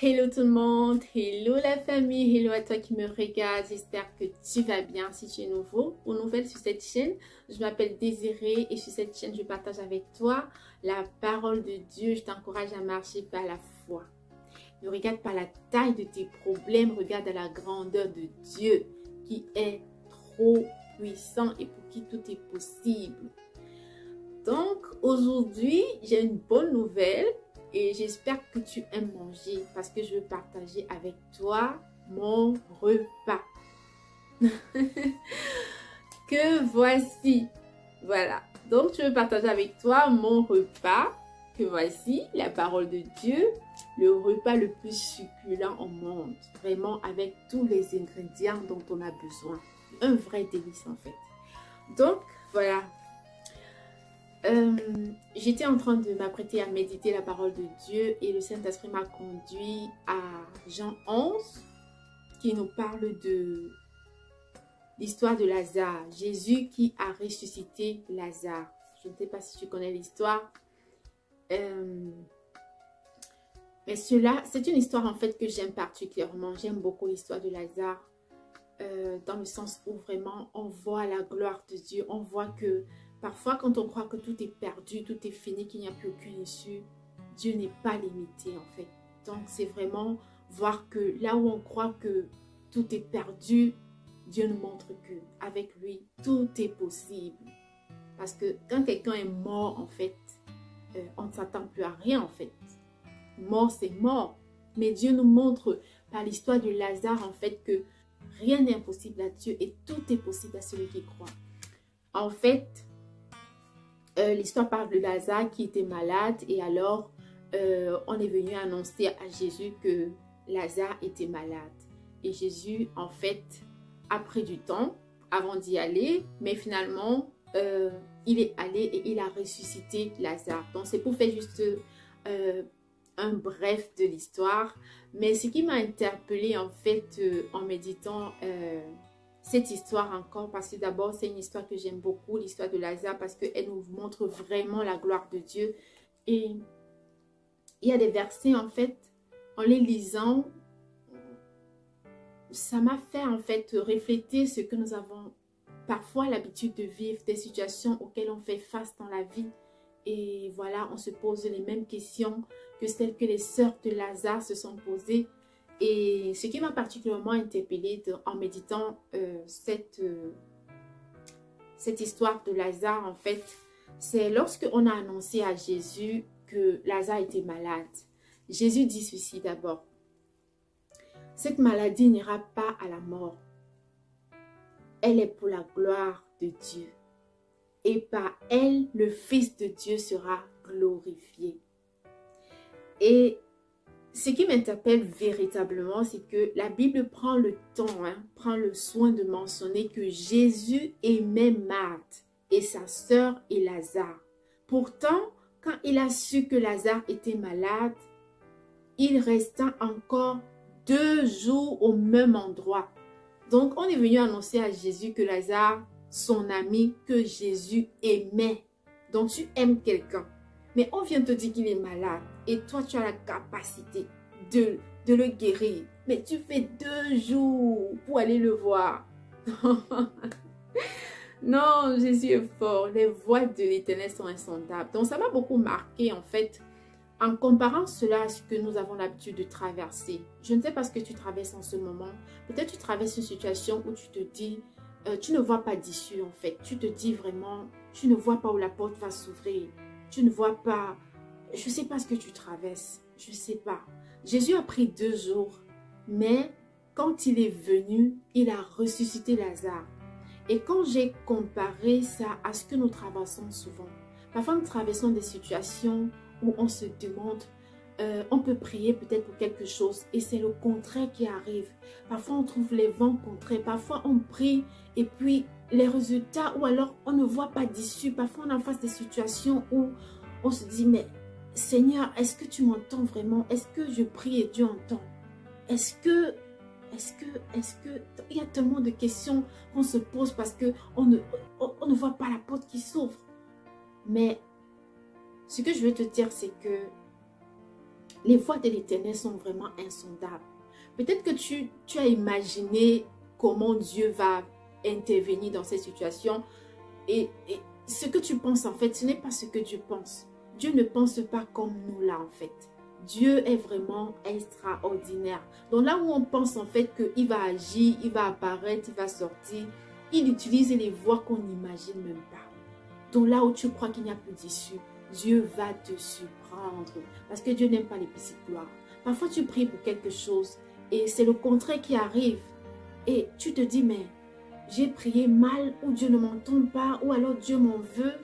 Hello tout le monde, hello la famille, hello à toi qui me regarde, j'espère que tu vas bien. Si tu es nouveau ou nouvelle sur cette chaîne, je m'appelle Désirée et sur cette chaîne je partage avec toi la parole de Dieu. Je t'encourage à marcher par la foi. Ne regarde pas la taille de tes problèmes, regarde à la grandeur de Dieu qui est trop puissant et pour qui tout est possible. Donc aujourd'hui j'ai une bonne nouvelle. Et j'espère que tu aimes manger parce que je veux partager avec toi mon repas. Que voici. Voilà. Donc, je veux partager avec toi mon repas. Que voici, la parole de Dieu. Le repas le plus succulent au monde. Vraiment avec tous les ingrédients dont on a besoin. Un vrai délice en fait. Donc, voilà. J'étais en train de m'apprêter à méditer la parole de Dieu et le Saint-Esprit m'a conduit à Jean 11 qui nous parle de l'histoire de Lazare. Jésus qui a ressuscité Lazare. Je ne sais pas si tu connais l'histoire. Mais c'est une histoire en fait que j'aime particulièrement. J'aime beaucoup l'histoire de Lazare dans le sens où vraiment on voit la gloire de Dieu. On voit que parfois, quand on croit que tout est perdu, tout est fini, qu'il n'y a plus aucune issue, Dieu n'est pas limité en fait. Donc, c'est vraiment voir que là où on croit que tout est perdu, Dieu nous montre que avec lui, tout est possible. Parce que quand quelqu'un est mort, en fait, on ne s'attend plus à rien en fait. Mort, c'est mort. Mais Dieu nous montre par l'histoire de Lazare en fait que rien n'est impossible à Dieu et tout est possible à celui qui croit. En fait, l'histoire parle de Lazare qui était malade et alors on est venu annoncer à Jésus que Lazare était malade. Et Jésus, en fait, a pris du temps avant d'y aller, mais finalement, il est allé et il a ressuscité Lazare. Donc, c'est pour faire juste un bref de l'histoire. Mais ce qui m'a interpellée, en fait, en méditant cette histoire encore, parce que d'abord c'est une histoire que j'aime beaucoup, l'histoire de Lazare, parce qu'elle nous montre vraiment la gloire de Dieu. Et il y a des versets en fait, en les lisant, ça m'a fait en fait refléter ce que nous avons parfois l'habitude de vivre, des situations auxquelles on fait face dans la vie. Et voilà, on se pose les mêmes questions que celles que les sœurs de Lazare se sont posées. Et ce qui m'a particulièrement interpellée en méditant cette histoire de Lazare, en fait, c'est lorsque on a annoncé à Jésus que Lazare était malade. Jésus dit ceci d'abord. Cette maladie n'ira pas à la mort. Elle est pour la gloire de Dieu. Et par elle, le Fils de Dieu sera glorifié. Et ce qui m'interpelle véritablement, c'est que la Bible prend le temps, prend le soin de mentionner que Jésus aimait Marthe et sa sœur et Lazare. Pourtant, quand il a su que Lazare était malade, il resta encore 2 jours au même endroit. Donc, on est venu annoncer à Jésus que Lazare, son ami, que Jésus aimait. Donc, tu aimes quelqu'un. Mais on vient te dire qu'il est malade et toi, tu as la capacité de le guérir. Mais tu fais 2 jours pour aller le voir. Non, Jésus est fort. Les voies de l'Éternel sont insondables. Donc, ça m'a beaucoup marqué en fait en comparant cela à ce que nous avons l'habitude de traverser. Je ne sais pas ce que tu traverses en ce moment. Peut-être tu traverses une situation où tu te dis, tu ne vois pas d'issue en fait. Tu te dis vraiment, tu ne vois pas où la porte va s'ouvrir. Tu ne vois pas, je ne sais pas ce que tu traverses, je ne sais pas. Jésus a pris 2 jours, mais quand il est venu, il a ressuscité Lazare. Et quand j'ai comparé ça à ce que nous traversons souvent, parfois nous traversons des situations où on se demande, on peut prier peut-être pour quelque chose et c'est le contraire qui arrive. Parfois on trouve les vents contraires, parfois on prie et puis les résultats ou alors on ne voit pas d'issue. Parfois on est en face des situations où on se dit mais Seigneur, est-ce que tu m'entends vraiment? Est-ce que je prie et Dieu entend? Est-ce que il y a tellement de questions qu'on se pose parce qu'on ne voit pas la porte qui s'ouvre. Mais ce que je veux te dire, c'est que Les voies de l'Éternel sont vraiment insondables. Peut-être que tu as imaginé comment Dieu va intervenir dans ces situations. Et ce que tu penses, en fait, ce n'est pas ce que Dieu pense. Dieu ne pense pas comme nous là, en fait. Dieu est vraiment extraordinaire. Donc là où on pense, en fait, qu'il va agir, il va apparaître, il va sortir, il utilise les voies qu'on n'imagine même pas. Donc là où tu crois qu'il n'y a plus d'issue, Dieu va te surprendre. Parce que Dieu n'aime pas les petites gloires. Parfois, tu pries pour quelque chose et c'est le contraire qui arrive. Et tu te dis, mais j'ai prié mal ou Dieu ne m'entend pas ou alors Dieu m'en veut.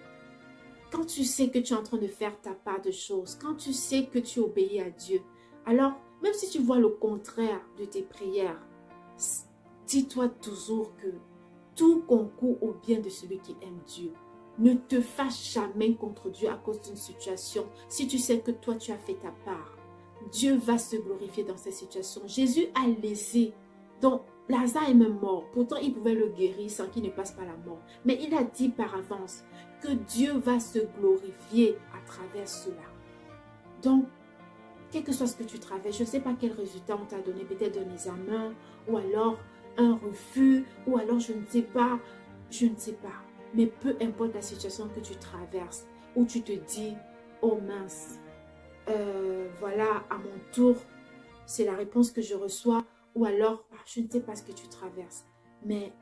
Quand tu sais que tu es en train de faire ta part de choses, quand tu sais que tu obéis à Dieu, alors même si tu vois le contraire de tes prières, dis-toi toujours que tout concourt au bien de celui qui aime Dieu. Ne te fâche jamais contre Dieu à cause d'une situation. Si tu sais que toi, tu as fait ta part, Dieu va se glorifier dans cette situation. Jésus a laissé, donc Lazare est même mort. Pourtant, il pouvait le guérir sans qu'il ne passe par la mort. Mais il a dit par avance que Dieu va se glorifier à travers cela. Donc, quel que soit ce que tu traverses, je ne sais pas quel résultat on t'a donné, peut-être un examen, ou alors un refus, ou alors je ne sais pas. Mais peu importe la situation que tu traverses, où tu te dis, oh mince, voilà, à mon tour, c'est la réponse que je reçois, ou alors, je ne sais pas ce que tu traverses, mais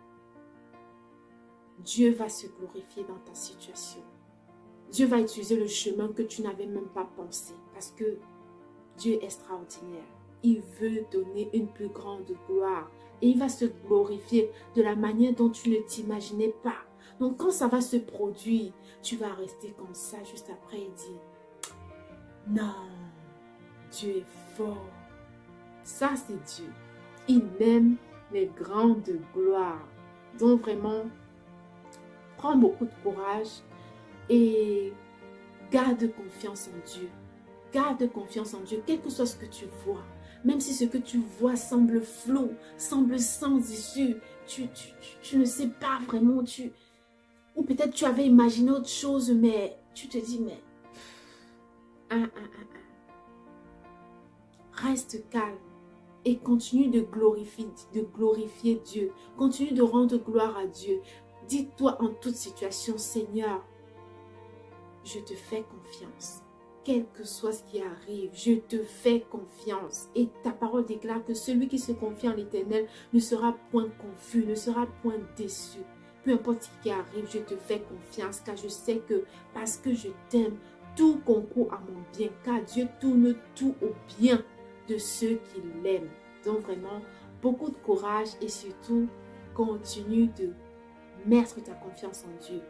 Dieu va se glorifier dans ta situation. Dieu va utiliser le chemin que tu n'avais même pas pensé, parce que Dieu est extraordinaire. Il veut donner une plus grande gloire, et il va se glorifier de la manière dont tu ne t'imaginais pas. Donc quand ça va se produire, tu vas rester comme ça juste après et dire, non, Dieu est fort. Ça c'est Dieu. Il aime les grandes gloires. Donc vraiment, prends beaucoup de courage et garde confiance en Dieu. Garde confiance en Dieu, quel que soit ce que tu vois. Même si ce que tu vois semble flou, semble sans issue, tu ne sais pas vraiment, ou peut-être tu avais imaginé autre chose, mais tu te dis, mais reste calme et continue de glorifier Dieu. Continue de rendre gloire à Dieu. Dis-toi en toute situation, Seigneur, je te fais confiance. Quel que soit ce qui arrive, je te fais confiance. Et ta parole déclare que celui qui se confie en l'Éternel ne sera point confus, ne sera point déçu. Peu importe ce qui arrive, je te fais confiance car je sais que parce que je t'aime, tout concourt à mon bien car Dieu tourne tout au bien de ceux qui l'aiment. Donc vraiment, beaucoup de courage et surtout, continue de mettre ta confiance en Dieu.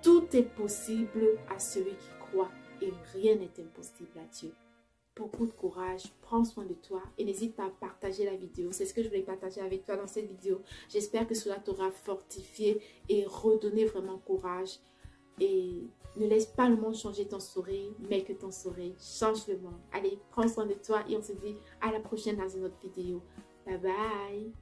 Tout est possible à celui qui croit et rien n'est impossible à Dieu. Beaucoup de courage, prends soin de toi et n'hésite pas à partager la vidéo. C'est ce que je voulais partager avec toi dans cette vidéo. J'espère que cela t'aura fortifié et redonné vraiment courage. Et ne laisse pas le monde changer ton sourire, mais que ton sourire change le monde. Allez, prends soin de toi et on se dit à la prochaine dans une autre vidéo. Bye bye!